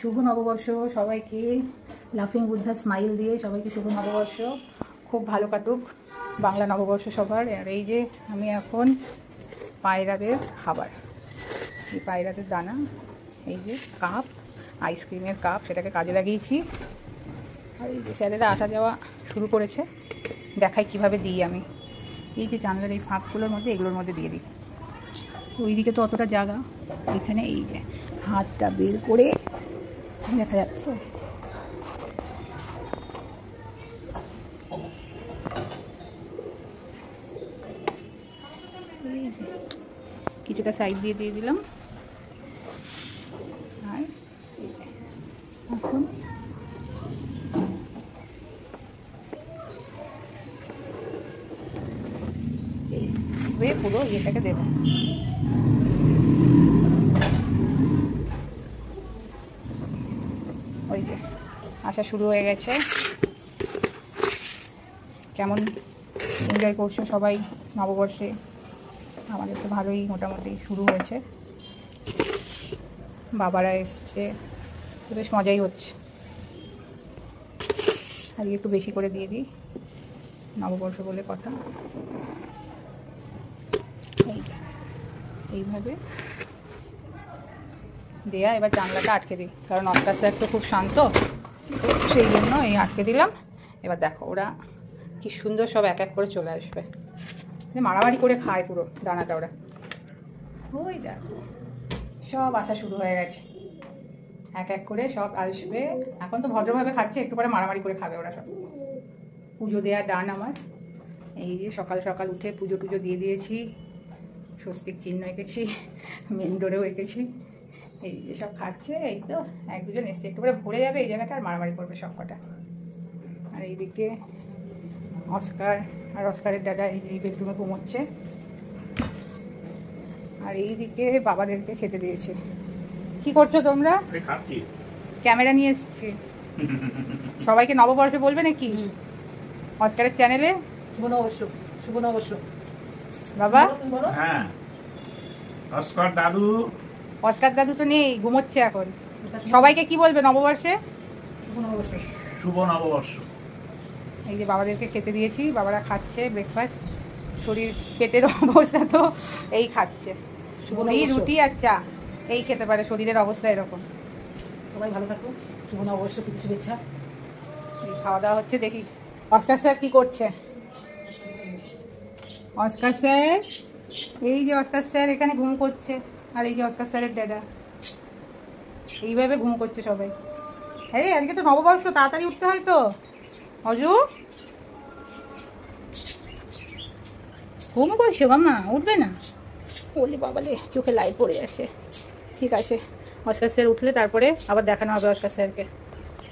শুভ নববর্ষ সবাইকে, লাফিং বুদ্ধা স্মাইল দিয়ে সবাইকে শুভ নববর্ষ। খুব ভালো কাটুক বাংলা নববর্ষ সবার। আর এই যে আমি এখন পায়রাদের খাবার, এই পায়রাদের দানা, এই যে কাপ, আইসক্রিমের কাপ, সেটাকে কাজে লাগিয়েছি। আর এই যে স্যারেরা আসা যাওয়া শুরু করেছে, দেখাই কিভাবে দিই আমি। এই যে জানলার এই ফাঁকগুলোর মধ্যে, এগুলোর মধ্যে দিয়ে দিই। ওইদিকে তো অতটা জায়গা, এখানে এই যে হাতটা বের করে দেখা যাচ্ছে, কিছুটা সাইড দিয়ে দিয়ে দিলাম। আর এখন এইভাবে পুরো ইয়েটাকে দেব। ওই যে আসা শুরু হয়ে গেছে। কেমন এনজয় করছো সবাই নববর্ষে? আমাদের তো ভালোই মোটামুটি শুরু হয়েছে, বাবারা এসছে, বেশ মজাই হচ্ছে। আজকে একটু বেশি করে দিয়ে দিই, নববর্ষ বলে কথা। এইভাবে দেয়া, এবার জানলাটা আটকে দিই, কারণ অস্কার স্যার তো খুব শান্ত, সেই জন্য এই আটকে দিলাম। এবার দেখো ওরা কি সুন্দর সব এক এক করে চলে আসবে, মারামারি করে খায় পুরো দানাটা ওরা। ওই দেখো সব আসা শুরু হয়ে গেছে, এক এক করে সব আসবে। এখন তো ভদ্রভাবে খাচ্ছে, একটু পরে মারামারি করে খাবে ওরা সব। পুজো দেওয়ার ডান আমার। এই যে সকাল সকাল উঠে পুজো টুজো দিয়ে দিয়েছি, স্বস্তিক চিহ্ন এঁকেছি, মেন ডোরেও এঁকেছি। এই যে সব খাচ্ছে, এই তো এক দুজন এসছে, একটু করে ভরে যাবে এই জায়গাটা, আর মারামারি করবে সব কটা। আর এইদিকে অস্কার আর অস্কারের দাদা এই বেডরুমে ঘুমোচ্ছে। আর এইদিকে বাবাদেরকে খেতে দিয়েছে। কি করছো তোমরা? ক্যামেরা নিয়ে এসছি, সবাইকে নববর্ষ বলবে নাকি অস্কারের চ্যানেলে? শুভ নববর্ষ, শুভ নববর্ষ বাবা। হ্যাঁ, অস্কার দাদু, অস্কার দাদু তো নেই, ঘুমোচ্ছে এখন। সবাইকে কি বলবে নববর্ষে? শুভ নববর্ষ, শুভ নববর্ষ। এই যে বাবাদেরকে খেতে দিয়েছি, বাবারা খাচ্ছে ব্রেকফাস্ট। শরীর পেটের অবস্থা তো এই খাচ্ছে, রুটি আর চা এই খেতে পারে, শরীরের অবস্থা এরকম। সবাই ভালো থাকো, শুভ নববর্ষ, প্রীতি শুভেচ্ছা। এই খাওয়া দাওয়া হচ্ছে, দেখি অস্কার স্যার কি করছে। অস্কার স্যার, এই যে অস্কার স্যার এখানে ঘুম করছে, আর এই যে অস্কার স্যারের ড্যাডা এইভাবে ঘুম করছে সবাই। হ্যাঁ আজকে তো নববর্ষ, তাড়াতাড়ি উঠতে হয় তো। অজু ঘুম করছো মামা, উঠবে না? বলি বাবালে, চোখে লাইট পড়ে আসে। ঠিক আছে, অস্কার স্যার উঠলে তারপরে আবার দেখানো হবে অস্কার স্যারকে।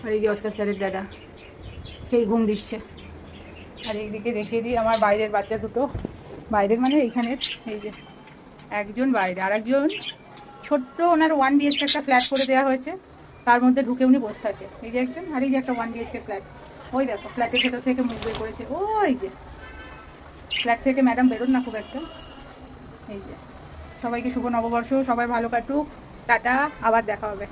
আর এই যে অস্কার স্যারের দাদা সেই ঘুম দিচ্ছে। আর এইদিকে দেখিয়ে দিই আমার বাইরের বাচ্চা দুটো, বাইরের মানে এইখানের, এই যে একজন বাইরে, আর একজন ছোট্ট, ওনার 1 BHK একটা ফ্ল্যাট করে দেওয়া হয়েছে, তার মধ্যে ঢুকে উনি বসে থাকে। এই যে একজন, আর এই যে একটা 1 BHK ফ্ল্যাট। ওই দেখো ফ্ল্যাটের ভেতর থেকে মুখ বের করেছে, ওই যে ফ্ল্যাট থেকে ম্যাডাম বেরোন না খুব একটা। এই যে সবাইকে শুভ নববর্ষ, সবাই ভালো কাটুক, টাটা, আবার দেখা হবে।